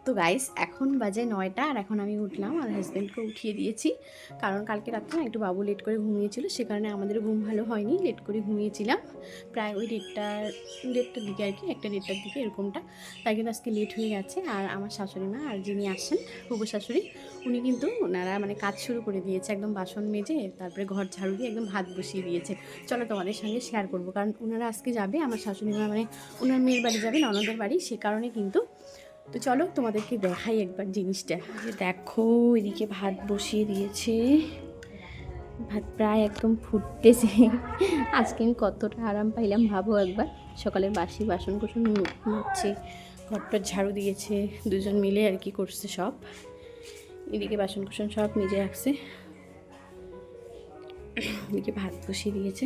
তো গাইস এখন বাজে 9টা আর এখন আমি উঠলাম আর হাজব্যান্ডকে উঠিয়ে দিয়েছি, কারণ কালকে রাত্রে না একটু বাবু লেট করে ঘুমিয়েছিল, সে কারণে আমাদেরও ঘুম ভালো হয়নি, লেট করে ঘুমিয়েছিলাম প্রায় ওই দেড়টার দিকে আর কি, 1টা 1:30টার দিকে এরকমটা। তাই কিন্তু আজকে লেট হয়ে গেছে। আর আমার শাশুড়ি মা আর যিনি আসেন হবু শাশুড়ি, উনি কিন্তু ওনারা মানে কাজ শুরু করে দিয়েছে, একদম বাসন মেজে তারপরে ঘর ঝাড়ু দিয়ে একদম ভাত বসিয়ে দিয়েছে। চলো তোমাদের সঙ্গে শেয়ার করবো, কারণ ওনারা আজকে যাবে, আমার শাশুড়ি মা মানে ওনার মেয়ের বাড়ি যাবে, ননদের বাড়ি, সে কারণে কিন্তু। তো চলো তোমাদেরকে দেখাই একবার জিনিসটা। যে দেখো এদিকে ভাত বসিয়ে দিয়েছে, ভাত প্রায় একদম ফুটতেছে। আজকে আমি কতটা আরাম পাইলাম ভাবো একবার। সকালের বাসি বাসন কোসন হচ্ছে, ঘরটা ঝাড়ু দিয়েছে, দুজন মিলে আর কি করছে সব। এদিকে বাসন কোসন সব নিজে রাখছে, এদিকে ভাত বসিয়ে দিয়েছে।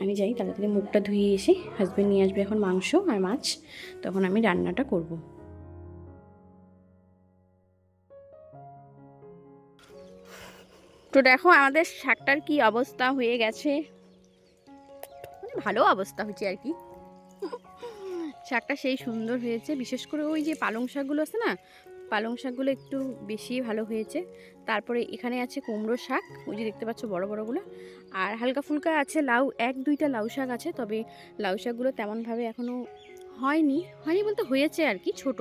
আমি যাই তাড়াতাড়ি মুখটা ধুয়ে এসে, হাজব্যান্ড নিয়ে আসবে এখন মাংস আর মাছ, তখন আমি রান্নাটা করব। তো দেখো আমাদের শাকটার কি অবস্থা হয়ে গেছে, ভালো অবস্থা হয়েছে আর কি। শাকটা সেই সুন্দর হয়েছে, বিশেষ করে ওই যে পালং শাকগুলো আছে না, পালং শাকগুলো একটু বেশি ভালো হয়েছে। তারপরে এখানে আছে কুমড়ো শাক, ওই যে দেখতে পাচ্ছ বড় বড়গুলো, আর হালকা ফুলকা আছে লাউ, 1-2টা লাউ শাক আছে, তবে লাউ শাকগুলো তেমনভাবে এখনও হয়নি হয়নি বলতে হয়েছে আর কি, ছোট।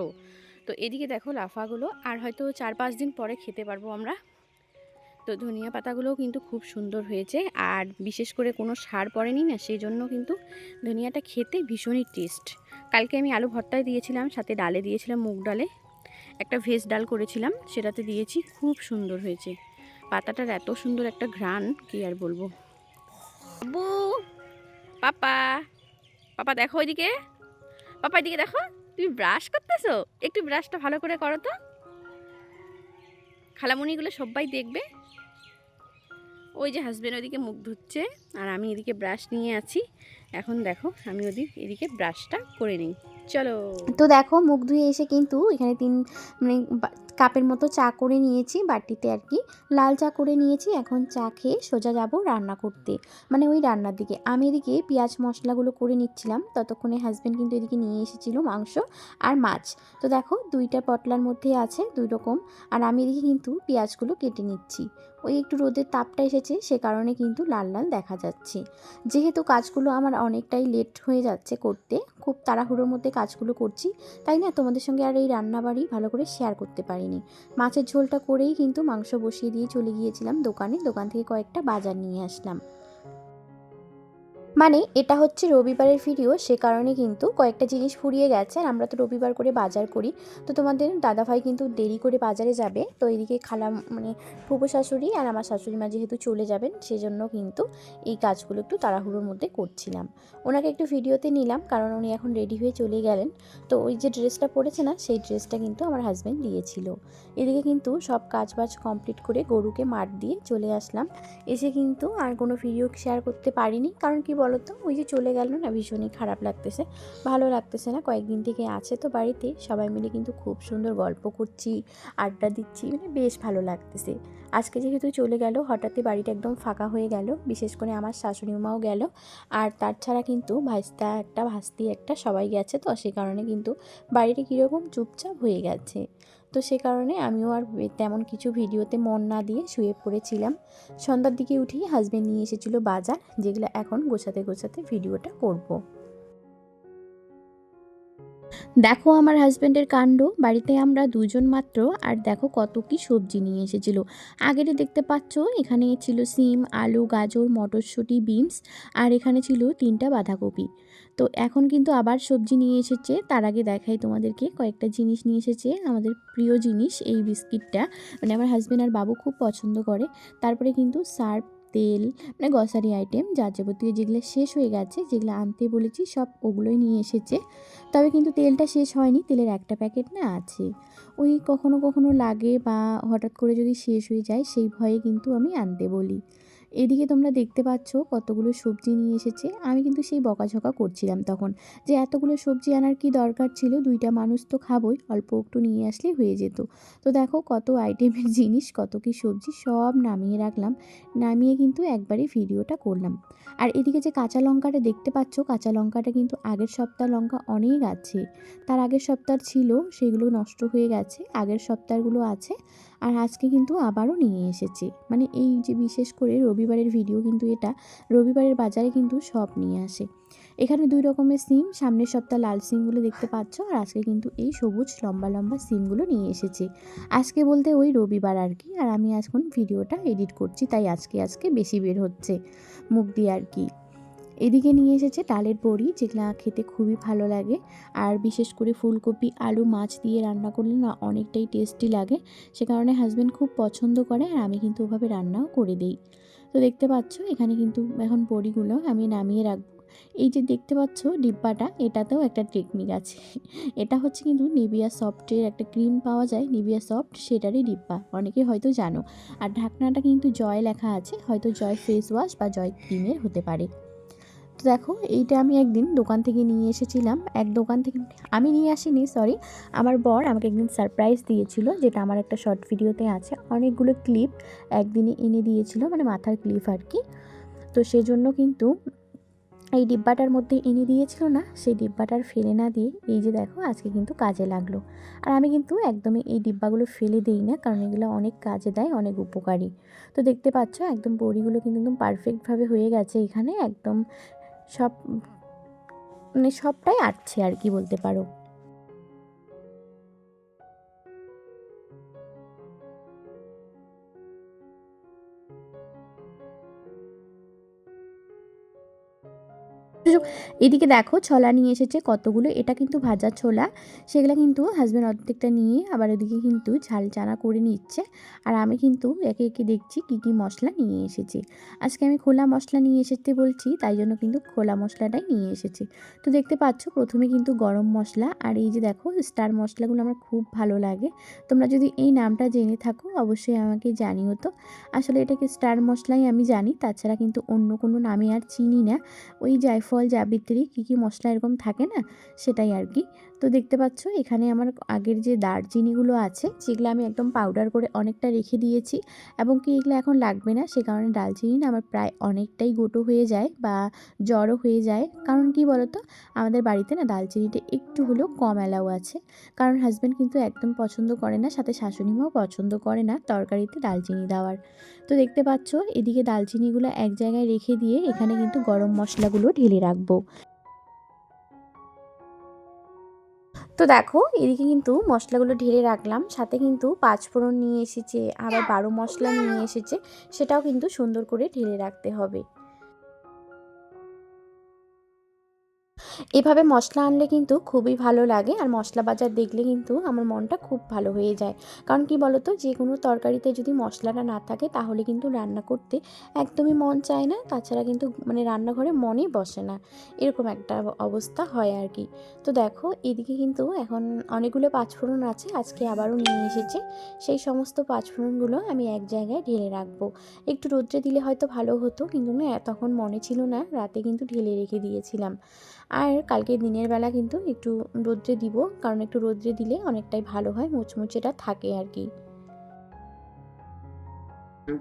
তো এদিকে দেখো লাফাগুলো, আর হয়তো 4-5 দিন পরে খেতে পারবো আমরা। তো ধনিয়া পাতাগুলোও কিন্তু খুব সুন্দর হয়েছে, আর বিশেষ করে কোনো সার পড়েনি না, সেই জন্য কিন্তু ধনিয়াটা খেতে ভীষণই টেস্ট। কালকে আমি আলু ভর্তায় দিয়েছিলাম, সাথে ডালে দিয়েছিলাম, মুগ ডালে একটা ভেজ ডাল করেছিলাম, সেটাতে দিয়েছি, খুব সুন্দর হয়েছে। পাতাটার এত সুন্দর একটা ঘ্রাণ, কি আর বলবো। বাবু, পাপা, পাপা দেখো ওইদিকে, পাপা এদিকে দেখো, তুমি ব্রাশ করতেছো, একটু ব্রাশটা ভালো করে করো তো, খালামণিগুলো সবাই দেখবে। ওই যে হাজব্যান্ড ওইদিকে মুখ ধুচ্ছে আর আমি এদিকে ব্রাশ নিয়ে আছি। এখন দেখো আমি এদিকে ব্রাশটা করে নিই, চলো। তো দেখো মুখ ধুয়ে এসে কিন্তু এখানে মানে কাপের মতো চা করে নিয়েছি বাটিতে আর কি, লাল চা করে নিয়েছি। এখন চা খেয়ে সোজা যাব রান্না করতে, মানে ওই রান্নার দিকে। আমি এদিকে পেঁয়াজ মশলাগুলো করে নিচ্ছিলাম, ততক্ষণে হাজব্যান্ড কিন্তু এদিকে নিয়ে এসেছিল মাংস আর মাছ। তো দেখো 2টা পটলার মধ্যে আছে 2 রকম, আর আমি এদিকে কিন্তু পেঁয়াজগুলো কেটে নিচ্ছি। ওই একটু রোদের তাপটা এসেছে, সে কারণে কিন্তু লাল লাল দেখা যাচ্ছে। যেহেতু কাজগুলো আমার অনেকটাই লেট হয়ে যাচ্ছে করতে, খুব তাড়াহুড়োর মধ্যে কাজগুলো করছি, তাই না তোমাদের সঙ্গে আর এই রান্নাবাড়ি ভালো করে শেয়ার করতে পারিনি। মাছের ঝোলটা করেই কিন্তু মাংস বসিয়ে দিয়ে চলে গিয়েছিলাম দোকান থেকে কয়েকটা বাজার নিয়ে আসলাম। মানে এটা হচ্ছে রবিবারের ভিডিও, সে কারণে কিন্তু কয়েকটা জিনিস ফুরিয়ে গেছে, আর আমরা তো রবিবার করে বাজার করি। তো তোমাদের দাদাভাই কিন্তু দেরি করে বাজারে যাবে, তো এদিকে মানে ফুফু শাশুড়ি আর আমার শাশুড়ি মা যেহেতু চলে যাবেন, সেজন্য কিন্তু এই কাজগুলো একটু তাড়াহুড়োর মধ্যে করছিলাম। ওনাকে একটু ভিডিওতে নিলাম, কারণ উনি এখন রেডি হয়ে চলে গেলেন। তো ওই যে ড্রেসটা পরেছে না, সেই ড্রেসটা কিন্তু আমার হাজব্যান্ড দিয়েছিল। এদিকে কিন্তু সব কাজবাজ কমপ্লিট করে গরুকে মাঠ দিয়ে চলে আসলাম। এসে কিন্তু আর কোনো ভিডিও শেয়ার করতে পারিনি, কারণ কি বলো তো, ওই যে চলে গেল না, ভীষণই খারাপ লাগতেছে, ভালো লাগতেছে না। কয়েকদিন থেকে আছে তো বাড়িতে, সবাই মিলে কিন্তু খুব সুন্দর গল্প করছি, আড্ডা দিচ্ছি, মানে বেশ ভালো লাগতেছে। আজকে যেহেতু চলে গেল, হঠাৎই বাড়িটা একদম ফাঁকা হয়ে গেল, বিশেষ করে আমার শাশুড়ি মাও গেল, আর তাছাড়া কিন্তু ভাস্তি একটা সবাই গেছে, তো সে কারণে কিন্তু বাড়িটা কীরকম চুপচাপ হয়ে গেছে। তো সে কারণে আমিও আর তেমন কিছু ভিডিওতে মন না দিয়ে শুয়ে পড়েছিলাম। সন্ধ্যার দিকে উঠেই হাজব্যান্ড নিয়ে এসেছিলো বাজার, যেগুলো এখন গোছাতে গোছাতে ভিডিওটা করব। দেখো আমার হাজব্যান্ডের কাণ্ড, বাড়িতে আমরা 2জন মাত্র, আর দেখো কত কি সবজি নিয়ে এসেছিল। আগের দেখতে পাচ্ছ এখানে ছিল সিম, আলু, গাজর, মটরশুঁটি, বিনস, আর এখানে ছিল 3টা বাঁধাকপি। তো এখন কিন্তু আবার সবজি নিয়ে এসেছে। তার আগে দেখাই তোমাদেরকে, কয়েকটা জিনিস নিয়ে এসেছে, আমাদের প্রিয় জিনিস এই বিস্কিটটা, মানে আমার হাজব্যান্ড আর বাবু খুব পছন্দ করে। তারপরে কিন্তু সার্ফ, তেল, মানে গ্রসারি আইটেম যা যাবতীয় যেগুলো শেষ হয়ে গেছে, যেগুলো আনতে বলেছি সব ওগুলোই নিয়ে এসেছে। তবে কিন্তু তেলটা শেষ হয়নি, তেলের একটা প্যাকেট না আছে, ওই কখনো কখনো লাগে বা হঠাৎ করে যদি শেষ হয়ে যায় সেই ভয়ে কিন্তু আমি আনতে বলি। এদিকে তোমরা দেখতে পাচ্ছ কতগুলো সবজি নিয়ে এসেছে। আমি কিন্তু সেই বকাঝকা করছিলাম তখন যে এতগুলো সবজি আনার কি দরকার ছিল, 2টা মানুষ তো খাবোই, অল্প একটু নিয়ে আসলেই হয়ে যেত। তো দেখো কত আইটেমের জিনিস, কত কি সবজি সব নামিয়ে রাখলাম। নামিয়ে কিন্তু একবারে ভিডিওটা করলাম। আর এদিকে যে কাঁচা লঙ্কাটা দেখতে পাচ্ছ, কাঁচা লঙ্কাটা কিন্তু আগের সপ্তাহ লঙ্কা অনেক আছে, তার আগের সপ্তাহ ছিল সেগুলো নষ্ট হয়ে গেছে, আগের সপ্তাহগুলো আছে। আর আজকে কিন্তু আবারও নিয়ে এসেছে, মানে এই যে বিশেষ করে রবিবারের ভিডিও কিন্তু এটা, রবিবারের বাজারে কিন্তু সব নিয়ে আসে। এখানে 2 রকমের সিম, সামনের সপ্তাহ লাল সিমগুলো দেখতে পাচ্ছ, আর আজকে কিন্তু এই সবুজ লম্বা লম্বা সিমগুলো নিয়ে এসেছে। আজকে বলতে ওই রবিবার আর কি। আর আমি এখন ভিডিওটা এডিট করছি, তাই আজকে বেশি বের হচ্ছে মুখ দিয়ে আর কি। এদিকে নিয়ে এসেছে ডালের বড়ি, যেগুলো খেতে খুবই ভালো লাগে। আর বিশেষ করে ফুলকপি আলু মাছ দিয়ে রান্না করলে না অনেকটাই টেস্টি লাগে, সে কারণে হাজব্যান্ড খুব পছন্দ করে, আর আমি কিন্তু ওভাবে রান্নাও করে দিই। তো দেখতে পাচ্ছ এখানে কিন্তু এখন বড়িগুলো আমি নামিয়ে রাখবো। এই যে দেখতে পাচ্ছ ডিব্বাটা, এটাতেও একটা টেকনিক আছে। এটা হচ্ছে কিন্তু নিভিয়া সফটের একটা ক্রিম পাওয়া যায়, নিভিয়া সফট, সেটারই ডিব্বা, অনেকে হয়তো জানো। আর ঢাকনাটা কিন্তু জয় লেখা আছে, হয়তো জয় ফেস ওয়াশ বা জয় ক্রিমের হতে পারে। তো দেখো এইটা আমি একদিন দোকান থেকে নিয়ে এসেছিলাম, এক দোকান থেকে আমি নিয়ে আসিনি, সরি, আমার বর আমাকে একদিন সারপ্রাইজ দিয়েছিল, যেটা আমার একটা শর্ট ভিডিওতে আছে। অনেকগুলো ক্লিপ একদিনে এনে দিয়েছিল, মানে মাথার ক্লিপ আর কি। তো সেজন্য কিন্তু এই ডিব্বাটার মধ্যে এনে দিয়েছিল না, সেই ডিব্বাটার ফেলে না দিয়ে এই যে দেখো আজকে কিন্তু কাজে লাগলো। আর আমি কিন্তু একদমই এই ডিব্বাগুলো ফেলে দিই না, কারণ এগুলো অনেক কাজে দেয়, অনেক উপকারী। তো দেখতে পাচ্ছ একদম বড়িগুলো কিন্তু একদম পারফেক্টভাবে হয়ে গেছে, এখানে একদম সব, মানে সবটাই আটছে আর কি বলতে পারো। এদিকে দেখো ছোলা নিয়ে এসেছে কতগুলো, এটা কিন্তু ভাজা ছোলা, সেগুলো কিন্তু হাজব্যান্ড অর্ধেকটা নিয়ে আবার ওদিকে কিন্তু ঝাল চানা করে নিচ্ছে। আর আমি কিন্তু একে একে দেখছি কি কি মশলা নিয়ে এসেছে। আজকে আমি খোলা মশলা নিয়ে এসেছে বলছি, তাই জন্য কিন্তু খোলা মশলাটাই নিয়ে এসেছে। তো দেখতে পাচ্ছ প্রথমে কিন্তু গরম মশলা, আর এই যে দেখো স্টার মশলাগুলো আমার খুব ভালো লাগে। তোমরা যদি এই নামটা জেনে থাকো অবশ্যই আমাকে জানিও তো। আসলে এটাকে স্টার মশলাই আমি জানি, তাছাড়া কিন্তু অন্য কোনো নামে আর চিনি না। ওই জায়ফল জাবিত্রী কী কী মশলা এরকম থাকে না, সেটাই আর কি। তো দেখতে পাচ্ছ এখানে আমার আগের যে দারচিনিগুলো আছে, সেগুলো আমি একদম পাউডার করে অনেকটা রেখে দিয়েছি, এবং কি এগুলো এখন লাগবে না, সে কারণে দারচিনি না আমার প্রায় অনেকটাই গোটো হয়ে যায় বা জড়ো হয়ে যায়। কারণ কি বলতো, আমাদের বাড়িতে না দারচিনিটা একটু হলেও কম অ্যালাউ আছে, কারণ হাজব্যান্ড কিন্তু একদম পছন্দ করে না, সাথে শাশুড়ি মাও পছন্দ করে না তরকারিতে দারচিনি দেওয়ার। তো দেখতে পাচ্ছ এদিকে দালচিনিগুলো এক জায়গায় রেখে দিয়ে এখানে কিন্তু গরম মশলাগুলো ঢেলে রাখবো। তো দেখো এদিকে কিন্তু মশলাগুলো ঢেলে রাখলাম, সাথে কিন্তু পাঁচফোড়ন নিয়ে এসেছে, আবার 12 মশলা নিয়ে এসেছে, সেটাও কিন্তু সুন্দর করে ঢেলে রাখতে হবে। এভাবে মশলা আনলে কিন্তু খুবই ভালো লাগে, আর মশলা বাজার দেখলে কিন্তু আমার মনটা খুব ভালো হয়ে যায়। কারণ কি বলতো, যে কোনো তরকারিতে যদি মশলাটা না থাকে তাহলে কিন্তু রান্না করতে একদমই মন চায় না, তাছাড়া কিন্তু মানে রান্নাঘরে মনই বসে না, এরকম একটা অবস্থা হয় আর কি। তো দেখো এদিকে কিন্তু এখন অনেকগুলো পাঁচফোড়ন আছে, আজকে আবারও নিয়ে এসেছে, সেই সমস্ত পাঁচফোড়নগুলো আমি এক জায়গায় ঢেলে রাখবো। একটু রোদ্রে দিলে হয়তো ভালো হতো, কিন্তু না তখন মনে ছিল না, রাতে কিন্তু ঢেলে রেখে দিয়েছিলাম। আর কালকে দিনের বেলা কিন্তু একটু রোদ্রে দিব, কারণ একটু রোদ্রে দিলে অনেকটাই ভালো হয়, মুচমুচেটা থাকে আর কি।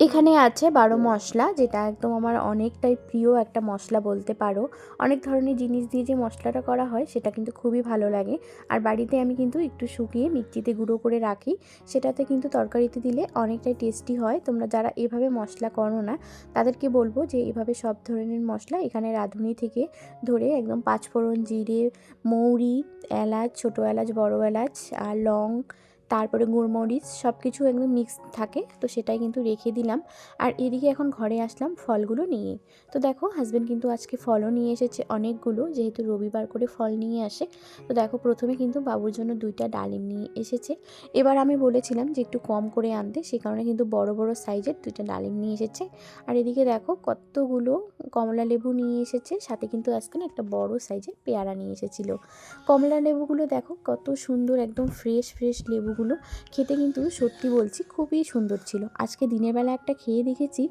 এখানে আছে 12 মশলা, যেটা একদম আমার অনেকটাই প্রিয় একটা মশলা বলতে পারো। অনেক ধরনের জিনিস দিয়ে যে মশলাটা করা হয় সেটা কিন্তু খুবই ভালো লাগে। আর বাড়িতে আমি কিন্তু একটু শুকিয়ে মিক্সিতে গুঁড়ো করে রাখি, সেটাতে কিন্তু তরকারিতে দিলে অনেকটাই টেস্টি হয়। তোমরা যারা এভাবে মশলা করো না তাদেরকে বলবো যে এভাবে সব ধরনের মশলা, এখানে রাঁধুনি থেকে ধরে একদম পাঁচফোড়ন, জিরে, মৌরি, এলাচ, ছোটো এলাচ, বড় এলাচ আর লং, তারপরে গোলমরিচ সব কিছু একদম মিক্স থাকে, তো সেটাই কিন্তু রেখে দিলাম। আর এদিকে এখন ঘরে আসলাম ফলগুলো নিয়ে। তো দেখো হাজব্যান্ড কিন্তু আজকে ফলও নিয়ে এসেছে অনেকগুলো, যেহেতু রবিবার করে ফল নিয়ে আসে। তো দেখো প্রথমে কিন্তু বাবুর জন্য 2টা ডালিম নিয়ে এসেছে। এবার আমি বলেছিলাম যে একটু কম করে আনতে, সে কারণে কিন্তু বড় বড় সাইজের 2টা ডালিম নিয়ে এসেছে। আর এদিকে দেখো কতগুলো কমলা লেবু নিয়ে এসেছে, সাথে কিন্তু আজকে না একটা বড় সাইজের পেয়ারা নিয়ে এসেছিলো। কমলা লেবুগুলো দেখো কত সুন্দর, একদম ফ্রেশ ফ্রেশ লেবুগুলো। পেয়ারাগুলো খেতে কিন্তু সত্যি বলছি খুবই সুন্দর ছিল। আজকে দিনের বেলা একটা খেয়ে দেখেছি,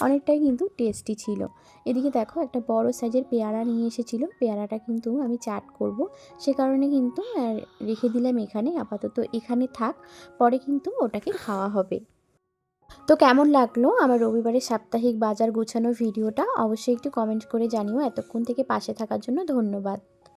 অনেকটাই কিন্তু টেস্টি ছিল। এদিকে দেখো একটা বড় সাইজের পেয়ারা নিয়ে এসেছিলো, পেয়ারাটা কিন্তু আমি চাট করব, সে কারণে কিন্তু রেখে দিলাম এখানে, আপাতত এখানে থাক, পরে কিন্তু ওটাকে খাওয়া হবে। তো কেমন লাগলো আমার রবিবারের সাপ্তাহিক বাজার গোছানোর ভিডিওটা অবশ্যই একটু কমেন্ট করে জানিও। এতক্ষণ থেকে পাশে থাকার জন্য ধন্যবাদ।